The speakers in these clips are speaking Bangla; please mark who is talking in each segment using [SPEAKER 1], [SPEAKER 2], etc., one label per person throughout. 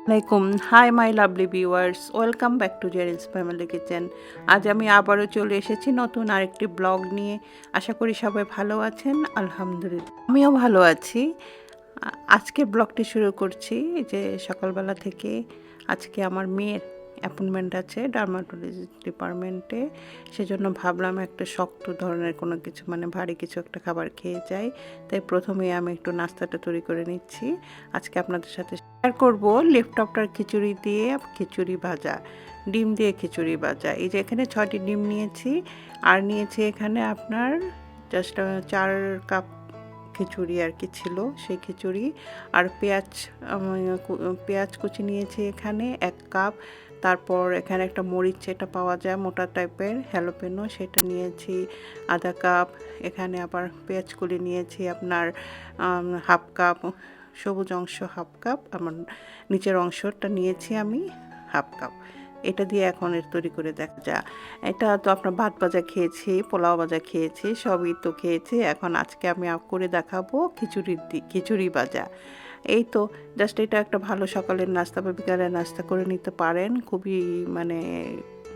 [SPEAKER 1] আসসালামাইকুম, hi my lovely viewers, welcome back to Jeril's family kitchen. আজ আমি আবারও চলে এসেছি নতুন আরেকটি ব্লগ নিয়ে। আশা করি সবাই ভালো আছেন। আলহামদুলিল্লাহ আমিও ভালো আছি। আজকে ব্লগটি শুরু করছি যে সকালবেলা থেকে। আজকে আমার মেয়ের অ্যাপয়েন্টমেন্ট আছে ডার্মাটোলজি ডিপার্টমেন্টে, সেজন্য ভাবলাম একটা শক্ত ধরনের কোনো কিছু মানে ভারী কিছু একটা খাবার খেয়ে যাই। তাই প্রথমেই আমি একটু নাস্তাটা তৈরি করে নিচ্ছি। আজকে আপনাদের সাথে শেয়ার করব লেফটপটার খিচুড়ি দিয়ে খিচুড়ি ভাজা, ডিম দিয়ে খিচুড়ি ভাজা। এই যে এখানে 6টি ডিম নিয়েছি, আর নিয়েছি এখানে আপনার জাস্ট 4 কাপ খিচুড়ি আর কি ছিল সেই খিচুড়ি। আর পেঁয়াজ কুচি নিয়েছি এখানে 1 কাপ। তারপর এখানে একটা মরিচ এটা পাওয়া যায় মোটা টাইপের হ্যালোপেনো, সেটা নিয়েছি আধা কাপ। এখানে আবার পেঁয়াজ কুলি নিয়েছি আপনার হাফ কাপ, সবুজ অংশ হাফ কাপ, আমার নিচের অংশটা নিয়েছি আমি হাফ কাপ। এটা দিয়ে এখন এর তৈরি করে দেখা যায়। এটা তো আপনার ভাত ভাজা খেয়েছি, পোলাও ভাজা খেয়েছি, সবই তো খেয়েছি। এখন আজকে আমি করে দেখাবো খিচুড়ি ভাজা। এই তো জাস্ট এটা একটা ভালো সকালের নাস্তা বা বিকালের নাস্তা করে নিতে পারেন। খুবই মানে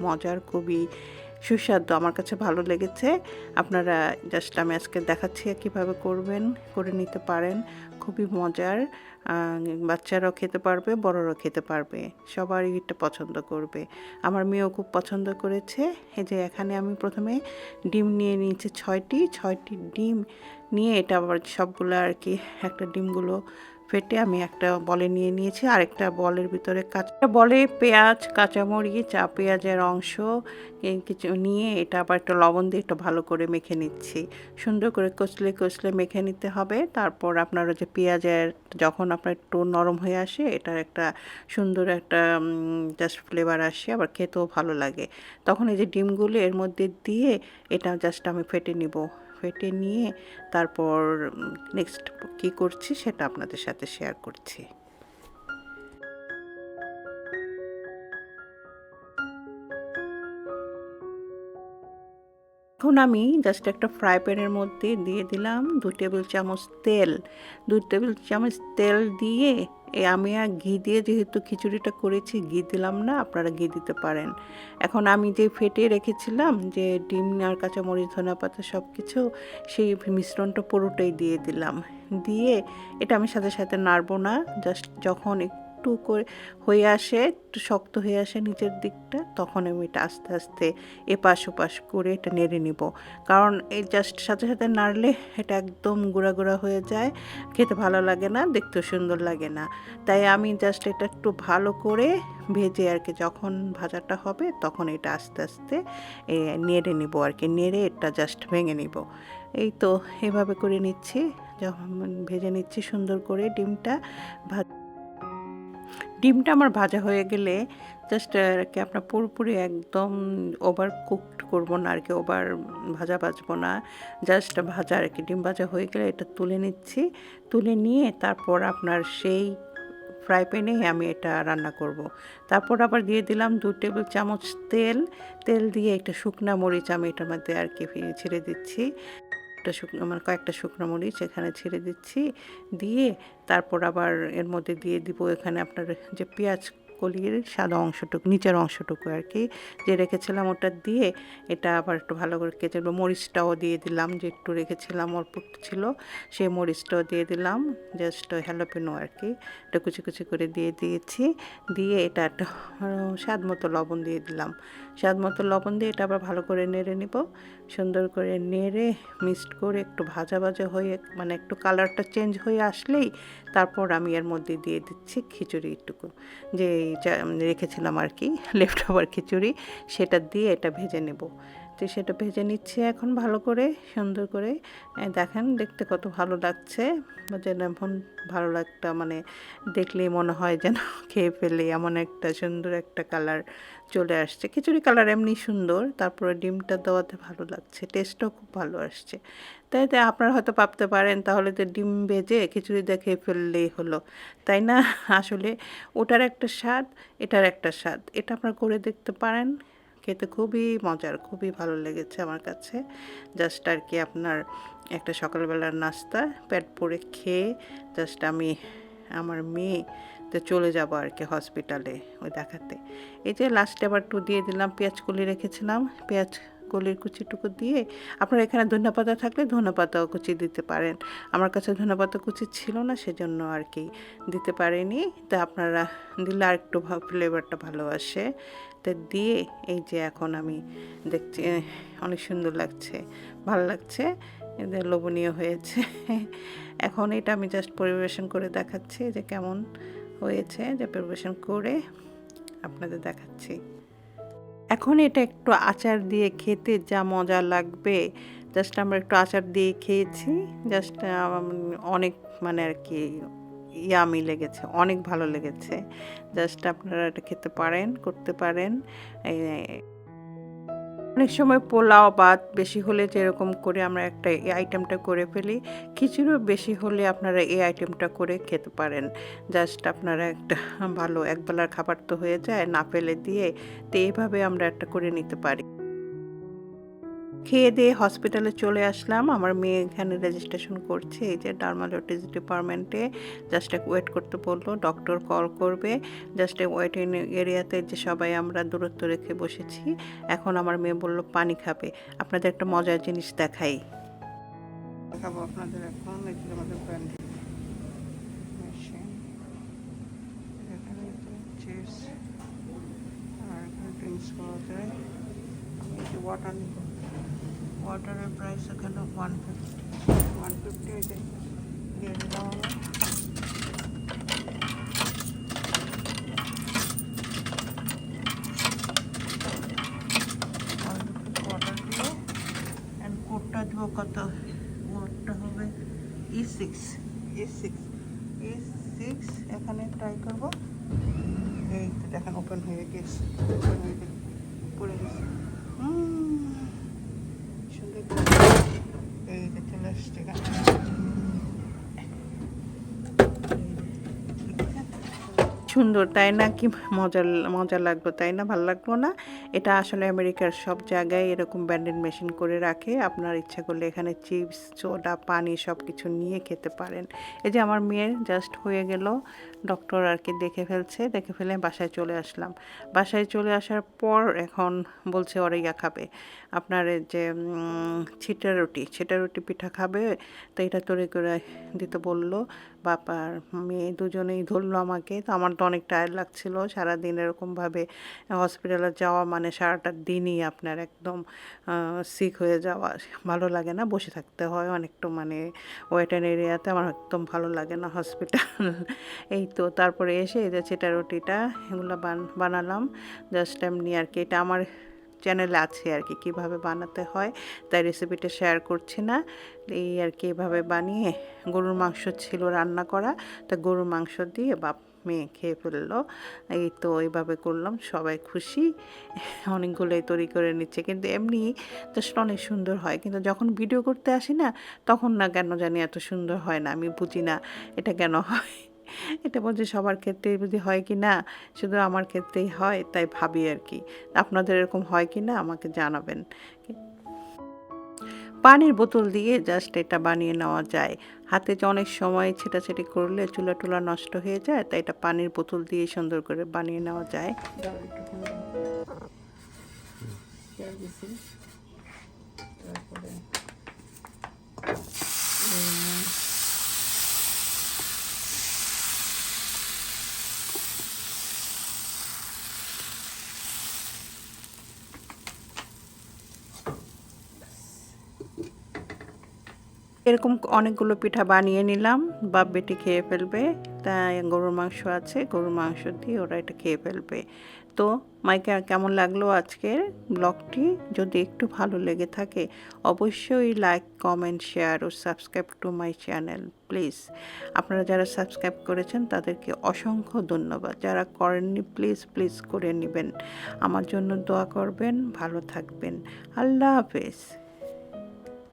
[SPEAKER 1] মজার, খুবই সুস্বাদু, আমার কাছে ভালো লেগেছে। আপনারা জাস্ট আমি আজকে দেখাচ্ছি কীভাবে করে নিতে পারেন। খুবই মজার, বাচ্চারাও খেতে পারবে, বড়রাও খেতে পারবে, সবারই এটা পছন্দ করবে। আমার মেয়েও খুব পছন্দ করেছে। এই যে এখানে আমি প্রথমে ডিম নিয়ে নিয়েছি 6টি ডিম নিয়ে, এটা আবার সবগুলো আর কি একটা ডিমগুলো ফেটে আমি একটা বলে নিয়ে নিয়েছি। আরেকটা বলের ভিতরে কাঁচা বলে পেঁয়াজ, কাঁচামরিচ, পেঁয়াজের অংশ কিছু নিয়ে এটা আবার একটু লবণ দিয়ে একটু ভালো করে মেখে নিচ্ছি। সুন্দর করে কষলে মেখে নিতে হবে। তারপর আপনার যে পেঁয়াজের যখন আপনার একটু নরম হয়ে আসে, এটার একটা সুন্দর একটা জাস্ট ফ্লেভার আসে, আবার খেতেও ভালো লাগে। তখন এই যে ডিমগুলো এর মধ্যে দিয়ে এটা জাস্ট আমি ফেটে নিয়ে তারপর নেক্সট কী করছি সেটা আপনাদের সাথে শেয়ার করছি। এখন আমি জাস্ট একটা ফ্রাই প্যানের মধ্যে দিয়ে দিলাম 2 টেবিল চামচ তেল। 2 টেবিল চামচ তেল দিয়ে আমি আর ঘি দিয়ে যেহেতু খিচুড়িটা করেছি, ঘি দিলাম না, আপনারা ঘি দিতে পারেন। এখন আমি যে ফেটে রেখেছিলাম যে ডিম আর কাঁচামরিচ, ধনেপাতা সব কিছু, সেই মিশ্রণটা পুরোটাই দিয়ে দিলাম। দিয়ে এটা আমি সাথে সাথে নাড়বো না, জাস্ট যখন একটু করে হয়ে আসে, একটু শক্ত হয়ে আসে নিচের দিকটা, তখন আমি এটা আস্তে আস্তে এপাশ ওপাশ করে এটা নেড়ে নিব। কারণ এই জাস্ট সাথে সাথে নাড়লে এটা একদম গুঁড়া গুঁড়া হয়ে যায়, খেতে ভালো লাগে না, দেখতেও সুন্দর লাগে না। তাই আমি জাস্ট এটা একটু ভালো করে ভেজে আর কি যখন ভাজাটা হবে তখন এটা আস্তে আস্তে নেড়ে নিব আর কি, নেড়ে এটা জাস্ট ভেঙে নিব। এই তো এভাবে করে নিচ্ছি, যখন ভেজে নিচ্ছি সুন্দর করে ডিমটা আমার ভাজা হয়ে গেলে জাস্ট আর কি আপনার পুরোপুরি একদম ওভার কুকড করবো না আর কি, ওভার ভাজবো না, জাস্ট ভাজা আর কি। ডিম ভাজা হয়ে গেলে এটা তুলে নিচ্ছি, তুলে নিয়ে তারপর আপনার সেই ফ্রাই প্যানেই আমি এটা রান্না করব। তারপর আবার দিয়ে দিলাম 2 টেবিল চামচ তেল দিয়ে একটা শুকনা মরিচ আমি এটার মধ্যে আর কি ছেড়ে দিচ্ছি। কয়েকটা শুকনো মরিচ এখানে ছেড়ে দিচ্ছি, দিয়ে তারপর আবার এর মধ্যে দিয়ে দিব এখানে আপনার যে পেঁয়াজ কলির সাদা অংশটুকু, নিচের অংশটুকু আর কি যে রেখেছিলাম, ওটা দিয়ে এটা আবার একটু ভালো করে কেটে দেবো। মরিচটাও দিয়ে দিলাম, যে একটু রেখেছিলাম অল্প ছিল, সেই মরিচটাও দিয়ে দিলাম, জাস্ট হ্যালোপেনো আর কি, এটা কুচি কুচি করে দিয়ে দিয়েছি। দিয়ে এটা একটা স্বাদ মতো লবণ দিয়ে দিলাম, স্বাদ মতো লবণ দিয়ে এটা আবার ভালো করে নেড়ে নিব। সুন্দর করে নেড়ে মিক্সড করে একটু ভাজা ভাজা হয়ে মানে একটু কালারটা চেঞ্জ হয়ে আসলেই তারপর আমি এর মধ্যে দিয়ে দিচ্ছি খিচুড়ি একটুকু, যে রেখেছিলাম আর কি লেফট ওভার খিচুড়ি, সেটা দিয়ে এটা ভেজে নেব। তো সেটা ভেজে নিচ্ছে এখন ভালো করে, সুন্দর করে। দেখেন দেখতে কত ভালো লাগছে, যেন এখন ভালো লাগটা মানে দেখলেই মনে হয় যেন খেয়ে ফেলে, এমন একটা সুন্দর একটা কালার চলে আসছে। খিচুড়ি কালার এমনি সুন্দর, তারপরে ডিমটা দেওয়াতে ভালো লাগছে, টেস্টও খুব ভালো আসছে। তাই আপনারা হয়তো ভাবতে পারেন তাহলে তো ডিম ভেজে খিচুড়ি দিয়ে খেয়ে ফেললেই হলো, তাই না? আসলে ওটার একটা স্বাদ, এটার একটা স্বাদ, এটা আপনারা করে দেখতে পারেন। খেতে খুবই মজার, খুবই ভালো লেগেছে আমার কাছে। জাস্ট আর কি আপনার একটা সকালবেলার নাস্তা পেট ভরে খেয়ে জাস্ট আমি আমার মেয়ে তো চলে যাব আর কি হসপিটালে ওই দেখাতে। এই যে লাস্টে আবার একটু দিয়ে দিলাম, পেঁয়াজ কলি রেখেছিলাম, পেঁয়াজ কলির কুচিটুকু দিয়ে, আপনারা এখানে ধনেপাতা থাকলে ধনেপাতাও কুচি দিতে পারেন। আমার কাছে ধনেপাতা কুচি ছিল না, সেজন্য আর কি দিতে পারিনি। তা আপনারা দিলে আর একটু ফ্লেভারটা ভালো আসে। তা দিয়ে এই যে এখন আমি দেখছি অনেক সুন্দর লাগছে, ভালো লাগছে, এদের লোভনীয় হয়েছে। এখন এটা আমি জাস্ট পরিবেশন করে দেখাচ্ছি যে কেমন হয়েছে, যে পরিবেশন করে আপনাদের দেখাচ্ছি। এখন এটা একটু আচার দিয়ে খেতে যা মজা লাগবে, জাস্ট আমরা একটু আচার দিয়ে খেয়েছি, জাস্ট অনেক মানে আর কি ইয়ামি লেগেছে, অনেক ভালো লেগেছে। জাস্ট আপনারা এটা খেতে পারেন, করতে পারেন। অনেক সময় পোলাও ভাত বেশি হলে যেরকম করে আমরা একটা এই আইটেমটা করে ফেলি, খিচুড়িও বেশি হলে আপনারা এই আইটেমটা করে খেতে পারেন। জাস্ট আপনারা একটা ভালো একবেলার খাবার তো হয়ে যায় না ফেলে দিয়ে, তো এইভাবে আমরা একটা করে নিতে পারি। খেয়ে দিয়ে হসপিটালে চলে আসলাম। আমার মেয়ে এখানে রেজিস্ট্রেশন করছে, এই যে ডার্মাটোলজি ডিপার্টমেন্টে। জাস্ট ওয়েট করতে বললো, ডক্টর কল করবে। জাস্ট ওয়েটিং এরিয়াতে যে সবাই আমরা দূরত্ব রেখে বসেছি। এখন আমার মেয়ে বলল পানি খাবে। আপনাদের একটা মজার জিনিস দেখাই, দেখাবো আপনাদের এখন। এই যে আমাদের ভেন্ডিং মেশিন, এখানে চিপস আর ড্রিঙ্কস পাওয়া যায়। আমি এই যে ওয়াটার নিব, ওয়াটারের প্রাইস এখানে 150 ওই যে দিয়ে দিলাম আমি। ওয়াটার দিয়ে অ্যান্ড কোডটা দেবো, কত কোডটা হবে E6 এখানে ট্রাই করবো। এই তো দেখেন ওপেন হয়ে গেছে, ওপেন হয়ে গেছে, পড়ে গেছে। সুন্দর এই যে চলে আসছে এখানে। সুন্দর তাই না, কি মজা লাগলো তাই না, ভালো লাগলো না? এটা আসলে আমেরিকার সব জায়গায় এরকম ভেন্ডিং মেশিন করে রাখে। আপনার ইচ্ছা করলে এখানে চিপস, সোডা, পানি সব কিছু নিয়ে খেতে পারেন। এই যে আমার মেয়ের জাস্ট হয়ে গেল, ডক্টর আর কি দেখে ফেলছে, দেখে ফেলে বাসায় চলে আসলাম। বাসায় চলে আসার পর এখন বলছে ওরা ইয়া খাবে, আপনার যে ছিটা রুটি পিঠা খাবে। তো এটা তৈরি করে দিতে বললো। বাবার মেয়ে দুজনেই ধরলো আমাকে। তো আমার তো অনেক টায়ার্ড লাগছিল, সারাদিন এরকমভাবে হসপিটালে যাওয়া মানে সারাটা দিনই আপনার একদম সিক হয়ে যাওয়া, ভালো লাগে না, বসে থাকতে হয় অনেকটা, মানে ওয়েটিং এরিয়াতে আমার একদম ভালো লাগে না হসপিটাল। এই তো তারপরে এসে এই যে চিটা রুটিটা এগুলো বানালাম জাস্ট এমনি আর কি। এটা আমার চ্যানেলে আছে আর কি কীভাবে বানাতে হয়, তাই রেসিপিটা শেয়ার করছি না। এই আর কি এভাবে বানিয়ে, গরুর মাংস ছিল রান্না করা, তা গরুর মাংস দিয়ে বাপ মেয়ে খেয়ে ফেললো। এই তো এইভাবে করলাম, সবাই খুশি। অনেকগুলোই তৈরি করে নিচ্ছে, কিন্তু এমনি জাস্ট অনেক সুন্দর হয়, কিন্তু যখন ভিডিও করতে আসি না তখন না কেন জানি এত সুন্দর হয় না, আমি বুঝি না এটা কেন হয়। এটা বলছি সবার ক্ষেত্রেই বুঝি হয় কি না, শুধু আমার ক্ষেত্রেই হয় তাই ভাবি আর কি। আপনাদের এরকম হয় কি না আমাকে জানাবেন। পানির বোতল দিয়ে জাস্ট এটা বানিয়ে নেওয়া যায়। হাতে যে অনেক সময় ছেটাছেটি করলে চুলা টুলা নষ্ট হয়ে যায়, তাই এটা পানির বোতল দিয়ে সুন্দর করে বানিয়ে নেওয়া যায়। তারপরে এরকম অনেকগুলো পিঠা বানিয়ে নিলাম, বাপ বেটি খেয়ে ফেলবে। তাই গরুর মাংস আছে, গরুর মাংস দিয়ে ওরা এটা খেয়ে ফেলবে। তো মাইকে কেমন লাগলো আজকের ব্লগটি? যদি একটু ভালো লেগে থাকে অবশ্যই লাইক, কমেন্ট, শেয়ার ও subscribe to my channel please. আপনারা যারা সাবস্ক্রাইব করেছেন তাদেরকে অসংখ্য ধন্যবাদ, যারা করেননি প্লিজ করে নেবেন। আমার জন্য দোয়া করবেন, ভালো থাকবেন। আল্লাহ হাফেজ।